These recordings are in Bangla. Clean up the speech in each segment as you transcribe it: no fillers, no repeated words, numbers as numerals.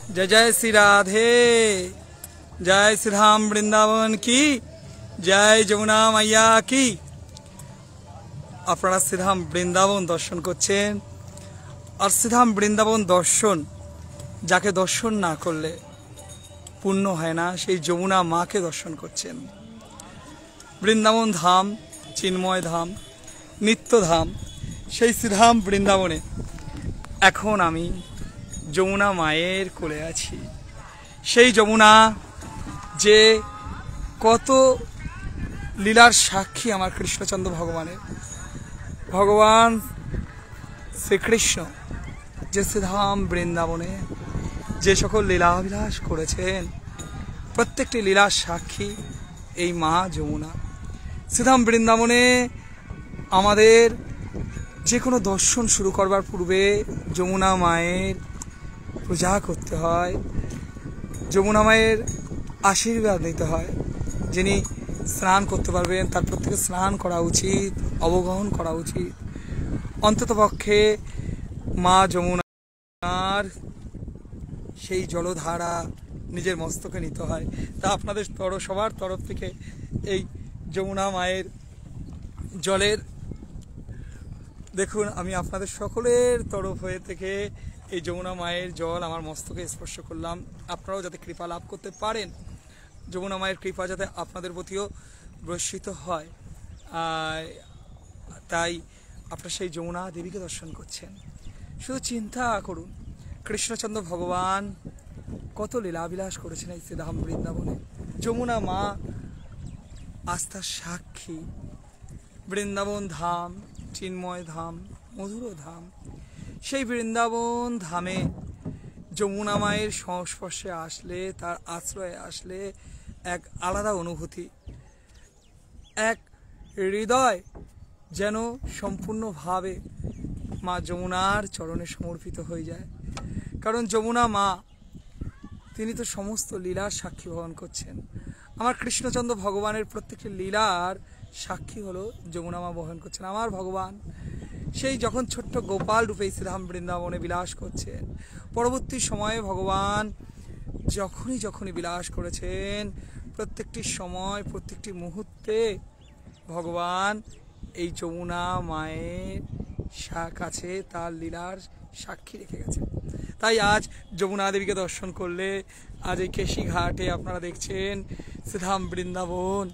जय जय श्री राधे, जय श्री राम वृंदावन की, जय যমুনা মাইয়া की। আপনারা শ্রীধাম বৃন্দাবন দর্শন করছেন। আর শ্রীধাম বৃন্দাবন দর্শন যাকে দর্শন না করলে পুণ্য হয় না, সেই যমুনা মাকে দর্শন করছেন। বৃন্দাবন ধাম, চিন্ময় ধাম, নিত্য ধাম, সেই শ্রীধাম বৃন্দাবনে এখন আমি যমুনা মায়ের কোলে আছি। সেই যমুনা যে কত লীলার সাক্ষী আমার কৃষ্ণচন্দ্র ভগবানের। ভগবান শ্রীকৃষ্ণ যে শ্রীধাম বৃন্দাবনে যে সকল লীলাবিলাস করেছেন, প্রত্যেকটি লীলার সাক্ষী এই মা যমুনা। শ্রীধাম বৃন্দাবনে আমাদের যে কোনো দর্শন শুরু করবার পূর্বে যমুনা মায়ের পূজা করতে হয়, যমুনা মায়ের আশীর্বাদ নিতে হয়। যিনি স্নান করতে পারবেন তার প্রত্যেকে স্নান করা উচিত, অবগাহন করা উচিত। অন্ততপক্ষে মা যমুনার সেই জলধারা নিজের মস্তকে নিতে হয়। তা আপনাদের সবার তরফ থেকে এই যমুনা মায়ের জলের দেখুন, আমি আপনাদের সকলের তরফ হয়ে থেকে এই যমুনা মায়ের জল আমার মস্তকে স্পর্শ করলাম। আপনারাও যাতে কৃপা লাভ করতে পারেন, যমুনা মায়ের কৃপা যাতে আপনাদের প্রতিও বর্ষিত হয়, তাই আপনারা সেই যমুনা দেবীকে দর্শন করছেন। শুধু চিন্তা করুন, কৃষ্ণচন্দ্র ভগবান কত লীলাবিলাস করেছেন এই শ্রীধাম বৃন্দাবনে। যমুনা মা আস্থার সাক্ষী। বৃন্দাবন ধাম, চিন্ময় ধাম, মধুর ধাম, সেই বৃন্দাবন ধামে যমুনা মায়ের সংস্পর্শে আসলে, তার আশ্রয়ে আসলে এক আলাদা অনুভূতি, এক হৃদয় যেন সম্পূর্ণভাবে মা যমুনার চরণে সমর্পিত হয়ে যায়। কারণ যমুনা মা তিনি তো সমস্ত লীলার সাক্ষী বহন করছেন। আমার কৃষ্ণচন্দ্র ভগবানের প্রত্যেকটি লীলার সাক্ষী হলো যমুনা মা বহন করছেন। আমার ভগবান সেই যখন ছোট্ট গোপাল রূপে শ্রীধাম বৃন্দাবনে বিলাস করছেন, পরবর্তী সময়ে ভগবান যখনই বিলাস করেছেন, প্রত্যেকটি সময় প্রত্যেকটি মুহূর্তে ভগবান এই যমুনা মায়ের কাছে তার লীলার সাক্ষী রেখে গেছেন। তাই আজ যমুনা দেবীকে দর্শন করলে, আজ এই কেশি ঘাটে আপনারা দেখছেন শ্রীধাম বৃন্দাবন,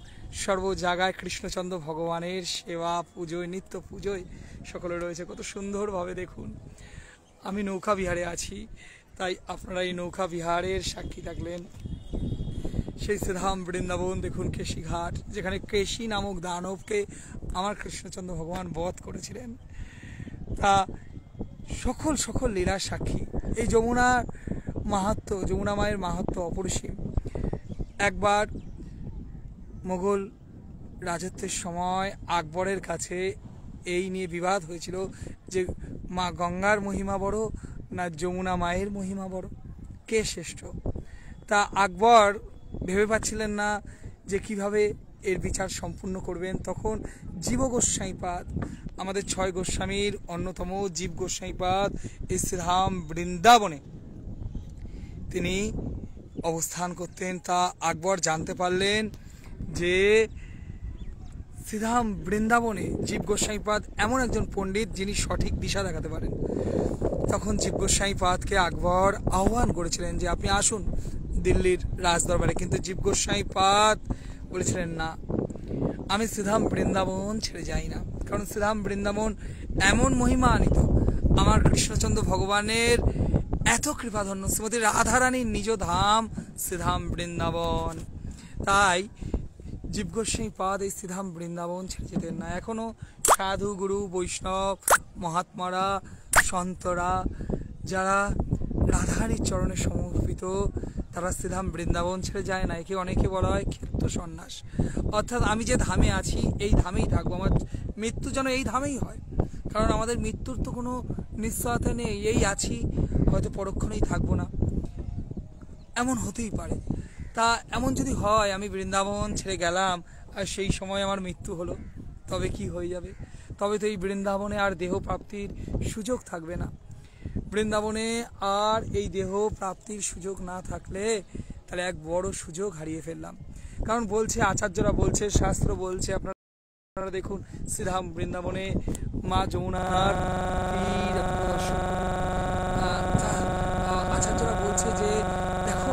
সর্ব জায়গায় কৃষ্ণচন্দ্র ভগবানের সেবা, পুজোয়, নিত্য পুজোয় সকলে রয়েছে। কত সুন্দরভাবে দেখুন, আমি নৌকা বিহারে আছি, তাই আপনারা এই নৌকা বিহারের সাক্ষী থাকলেন। সেই শ্রীধাম বৃন্দাবন দেখুন, কেশি ঘাট, যেখানে কেশি নামক দানবকে আমার কৃষ্ণচন্দ্র ভগবান বধ করেছিলেন, তা সকল লীলার সাক্ষী। এই যমুনার মাহাত্ম্য, যমুনা মায়ের মাহাত্ম্য অপরিসীম। একবার মোগল রাজত্বের সময় আকবরের কাছে এই নিয়ে বিবাদ হয়েছিল যে মা গঙ্গার মহিমা বড় না যমুনা মায়ের মহিমা বড়, কে শ্রেষ্ঠ। তা আকবর ভেবে পাচ্ছিলেন না যে কিভাবে এর বিচার সম্পূর্ণ করবেন। তখন জীব গোস্বাইপাদ, আমাদের 6 গোস্বামীর অন্যতম জীব গোস্বাইপাদ এই শ্রীধাম বৃন্দাবনে তিনি অবস্থান করতেন। তা আকবর জানতে পারলেন যে শ্রীধাম বৃন্দাবনে জীব গোস্বাইপাদ এমন একজন পণ্ডিত যিনি সঠিক দিশা দেখাতে পারেন। তখন জীব গোস্বাইপাদকে আকবর আহ্বান করেছিলেন যে আপনি আসুন দিল্লির রাজদরবারে, কিন্তু জীব গোস্বাইপাদ বলেছিলেন না, আমি শ্রীধাম বৃন্দাবন ছেড়ে যাই না। কারণ শ্রীধাম বৃন্দাবন এমন মহিমা আনিত, আমার কৃষ্ণচন্দ্র ভগবানের এত কৃপাধন্য, শ্রীমতী রাধারানীর নিজ ধাম শ্রীধাম বৃন্দাবন। তাই জীব গোস্বাইপাদ এই শ্রীধাম বৃন্দাবন ছেড়ে যেতেন না। এখনো সাধু, গুরু, বৈষ্ণব, মহাত্মারা, সন্তরা যারা রাধারানীর চরণে সমর্পিত, তারা শ্রীধাম বৃন্দাবন ছেড়ে যায় না। একে অনেকে বলা হয় ক্ষেত্র সন্ন্যাস, অর্থাৎ আমি যে ধামে আছি এই ধামেই থাকবো, আমার মৃত্যু যেন এই ধামেই হয়। কারণ আমাদের মৃত্যুর তো কোনো নিশ্চয়তা নেই, এই আছি, হয়তো পরক্ষণেই থাকবো না, এমন হতেই পারে। তা এমন যদি হয় আমি বৃন্দাবন ছেড়ে গেলাম আর সেই সময় আমার মৃত্যু হলো, তবে কি হয়ে যাবে? তবে তো এই বৃন্দাবনে আর দেহ প্রাপ্তির সুযোগ থাকবে না। বৃন্দাবনে আর এই দেহ প্রাপ্তির সুযোগ না থাকলে তাহলে এক বড় সুযোগ হারিয়ে ফেললাম। কারণ বলছে, আচার্যরা বলছে, শাস্ত্র বলছে, আপনারা দেখুন শ্রীধাম বৃন্দাবনে মা যমুনার আচার্যরা বলছে যে দেখো,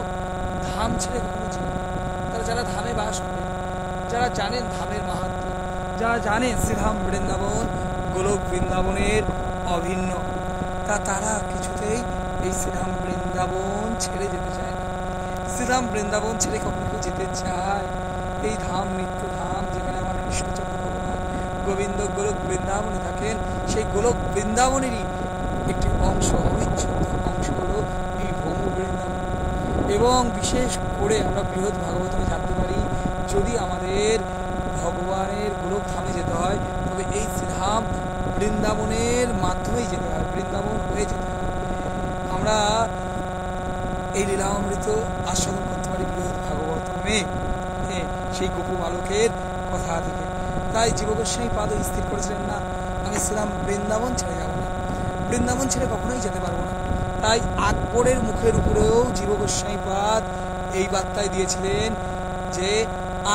ধাম ছেড়ে কখনো জীবন, তারা যারা ধামে বাস করে, যারা জানেন ধামের মাহাত্ম্য, যারা জানেন শ্রীধাম বৃন্দাবন গোলক বৃন্দাবনের অভিন্ন, তারা কিছুতেই এই শ্রীধাম বৃন্দাবন ছেড়ে যেতে চায় না। শ্রীধাম বৃন্দাবন ছেড়ে কখনো কেউ যেতে চায়? এই ধাম নিত্য ধাম, যেখানে আমার কৃষ্ণচন্দ্র ভগবান গোবিন্দ গোলক বৃন্দাবনে থাকেন, সেই গোলক বৃন্দাবনেরই একটি অংশ, অবিচ্ছেদ্য অংশ হলো এই ভৌম বৃন্দাবন। এবং বিশেষ করে আমরা বৃহৎ ভাগবতমে জানতে পারি, যদি আমাদের ভগবানের গোলক ধামে যেতে হয় তবে এই শ্রীধাম বৃন্দাবনের মাধ্যমেই যেতে হয়, বৃন্দাবন হয়ে যেতে হয়। আমরা এই লীলামৃত আস্বাদন করতে পারি বৃহৎ ভাগবতমে, সেই গোপু বালকের কথা থেকে। তাই জীব গোস্বামী পাদ স্থির করেছিলেন, না আমি শ্রীধাম বৃন্দাবন ছেড়ে যাব না, বৃন্দাবন ছেড়ে কখনোই যেতে পারবো না। তাই আকবরের মুখের উপরেও জীব গোস্বামী পাদ এই বার্তায় দিয়েছিলেন যে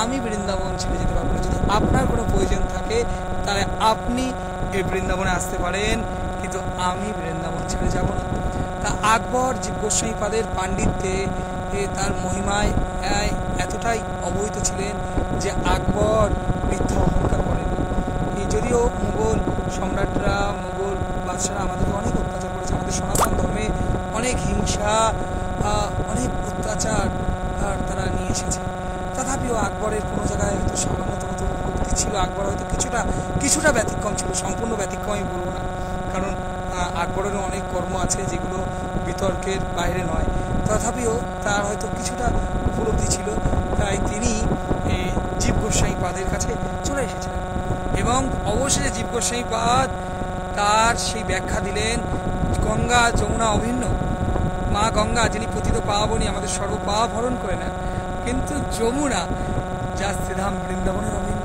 আমি বৃন্দাবন ছেড়ে যেতে পারবো না। যদি আপনার কোনো প্রয়োজন থাকে তাহলে আপনি এই বৃন্দাবনে আসতে পারেন, কিন্তু আমি বৃন্দাবন ছেড়ে যাব না। তা আকবর জীব গোস্বামী পাদের পাণ্ডিত্যে, তার মহিমায় এতটাই অবহিত ছিলেন যে আকবর মিথ্যা অহংকার করেন। যদিও মুঘল সম্রাটরা, মুঘল বাদশাহরা আমাদেরকে অনেক অত্যাচার করেছে, আমাদের সনাতন ধর্মে অনেক হিংসা, অনেক অত্যাচার তারা নিয়ে এসেছে, তথাপিও আকবরের কোনো জায়গায় হয়তো সামান্যতম ভক্তি ছিল। আকবর হয়তো কিছুটা ব্যতিক্রম ছিল, সম্পূর্ণ ব্যতিক্রম আমি বলবো না, কারণ আকবরেরও অনেক কর্ম আছে যেগুলো বিতর্কের বাইরে নয়, তথাপিও তার হয়তো কিছুটা উপলব্ধি ছিল। তাই তিনি জীব গোস্বামী পাদের কাছে চলে এসেছিলেন এবং অবশেষে জীব গোস্বামী পাদ তার সেই ব্যাখ্যা দিলেন, গঙ্গা যমুনা অভিন্ন, মা গঙ্গা যিনি পতিত পাবনী, আমাদের সর্বপাপ হরণ করে নেন, কিন্তু যমুনা যা শ্রীধাম বৃন্দাবনের অভিন্ন,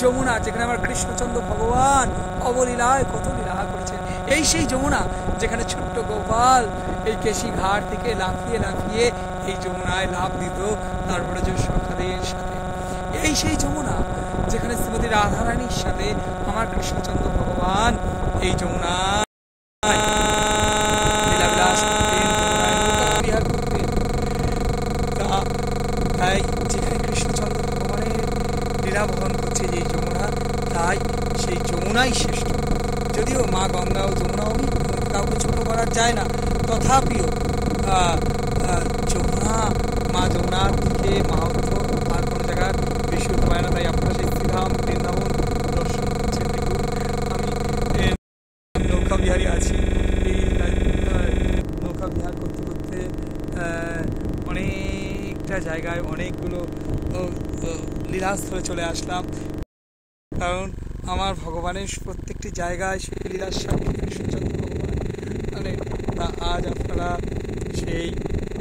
যমুনা যেখানে আমার কৃষ্ণচন্দ্র ভগবান অবলীলায় কত লীলা করেছেন, এই সেই যমুনা যেখানে ছোট্ট গোপাল এই কেশি ঘাট থেকে লাফিয়ে লাফিয়ে এই যমুনায় লাভ দিত তারপরে যে সখাদের সাথে, এই সেই যমুনা যেখানে শ্রীমতী রাধারানীর সাথে আমার কৃষ্ণচন্দ্র ভগবান এই যমুনা তাই যেখানে কৃষ্ণচন্দ্র ভগবানের লীলা বহন করছে যে যমুনা, তাই সেই যমুনাই শ্রেষ্ঠ। যদিও মা গঙ্গা ও যমুনাও কাউকে ছোট করা যায় না, তথাপিও যমুনা, মা যমুনার থেকে মাহাত্ম্য আর কোনো জায়গার বেশি হতে পারে না। তাই আপনারা সেই শ্রীধাম বৃন্দাবন দর্শন করছেন। দেখুন আমি নৌকা বিহারী আছি, এই নৌকা বিহার করতে করতে অনেকটা জায়গায় অনেকগুলো লীলাস্থলে চলে আসলাম, কারণ আমার ভগবানের প্রত্যেকটি জায়গায় সেই লীলার সাথে কৃষ্ণচন্দ্র ভগবান মানে আজ আপনারা সেই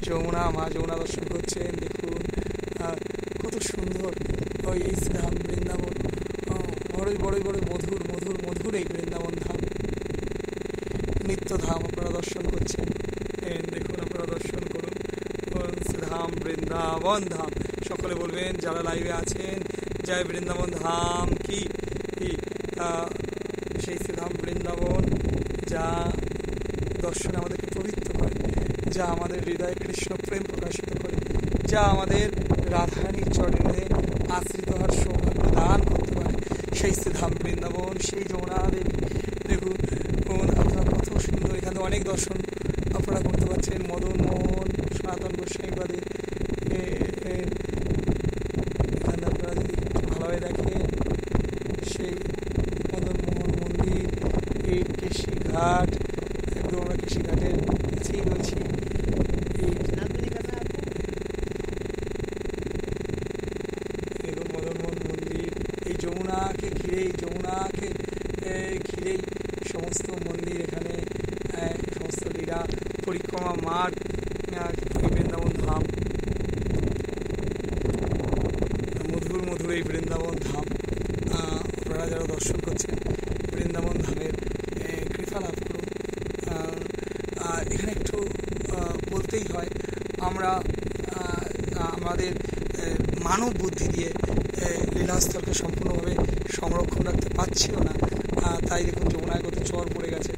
যমুনা, মা যমুনা দর্শন করছেন। দেখুন কত সুন্দর ওই এই শ্রীধাম বৃন্দাবন, বড়ই মধুর মধুর মধুর এই বৃন্দাবন ধাম, নিত্য ধাম আপনারা দর্শন করছেন। দেখুন আপনারা দর্শন করুন শ্রীধাম বৃন্দাবন ধাম। সকলে বলবেন যারা লাইভে আছেন, জয় বৃন্দাবন ধাম কি। সেই শ্রীধাম বৃন্দাবন যা দর্শন আমাদেরকে পবিত্র করে, যা আমাদের হৃদয়ে কৃষ্ণ প্রেম প্রকাশিত করে, যা আমাদের রাধারানীর চরণে আশ্রিত হওয়ার সৌভাগ্য দান করতে পারে, সেই শ্রীধাম বৃন্দাবন, সেই যমুনা দেবী। দেখুন আপনারা কত সুন্দর, এখানে অনেক দর্শন আপনারা করতে পারছেন। মদন মোহন সনাতন গোস্বামী পাদের, এখানে আপনারা যদি ভালোভাবে দেখেন সেই মদন মোহন মন্দির, এই কেশি ঘাট, একদম আমরা কেশি ঘাটের কাছেই রয়েছি। দেখুন মদন মোহন মন্দির, এই যমুনাকে ঘিরেই সমস্ত মন্দির, এখানে সমস্ত লীলা পরিক্রমা মাঠ, বৃন্দাবন ধাম, মধুর এই বৃন্দাবন ধাম। আপনারা যারা দর্শন করছেন বৃন্দাবন ধামের কৃপা লাভ করুন। হয় আমরা আমাদের মানব বুদ্ধি দিয়ে লীলাস্থলকে সম্পূর্ণভাবে সংরক্ষণ রাখতে পারছিও না। তাই দেখুন যমুনায় কত চর পড়ে গেছে।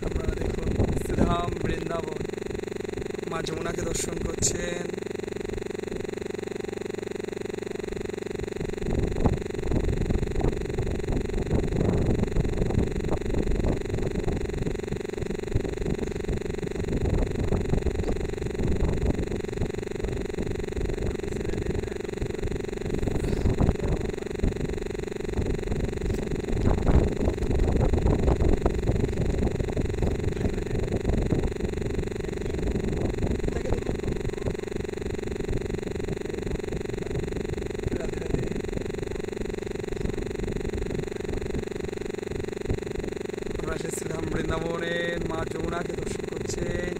আপনারা দেখুন শ্রীধাম বৃন্দাবন, মা যমুনাকে দর্শন করছেন। শ্রীধাম বৃন্দাবনের মা যমুনাকে দর্শন করছেন।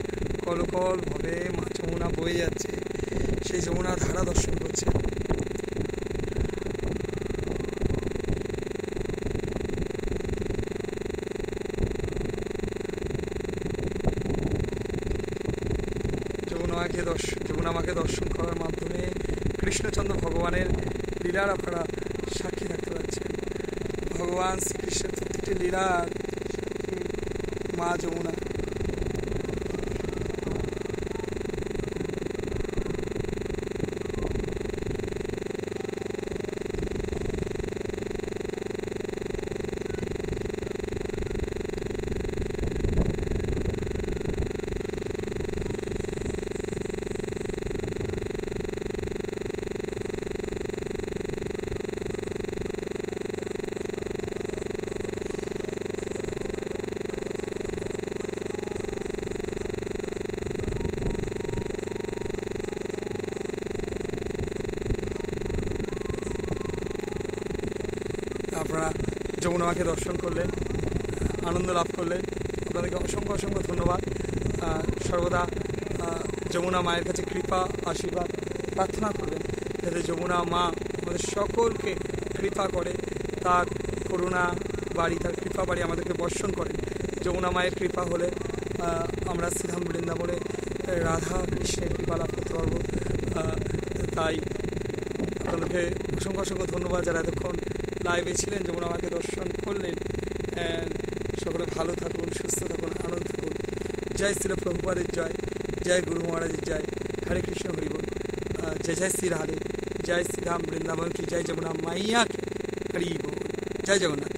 কলকল ভাবে মা যমুনা বয়ে যাচ্ছে, সেই যমুনা ধারা দর্শন করছে। যমুনা মাকে দর্শন করার মাধ্যমে কৃষ্ণচন্দ্র ভগবানের লীলার আপনারা সাক্ষী থাকতে পারছেন। ভগবান শ্রীকৃষ্ণের প্রতিটি লীলার মা যমুনা। আপনারা যমুনা মাকে দর্শন করলেন, আনন্দ লাভ করলেন। আপনাদেরকে অসংখ্য অসংখ্য ধন্যবাদ। সর্বদা যমুনা মায়ের কাছে কৃপা আশীর্বাদ প্রার্থনা করবেন, যাতে যমুনা মা আমাদের সকলকে কৃপা করে, তার করুণা বাড়ি, তার কৃপা বাড়ি আমাদেরকে বর্ষণ করেন। যমুনা মায়ের কৃপা হলে আমরা শ্রীধাম বৃন্দাবনে রাধা কৃষ্ণের কৃপা লাভ করতে পারবো। তাই আপনাদেরকে অসংখ্য অসংখ্য ধন্যবাদ যারা এতক্ষণ লাইভে ছিলেন, যমুনা মাকে দর্শন করলেন। সকলে ভালো থাকুন, সুস্থ থাকুন, আনন্দ থাকুন। জয় শ্রী প্রভুপাদের জয়, জয় গুরু মহারাজের জয়, হরে কৃষ্ণ হরি বল। जय जय श्री राधे, जय श्री राम, वृंदावन की जय, जमुना मैया की हरि बोल। जय जगन्नाथ।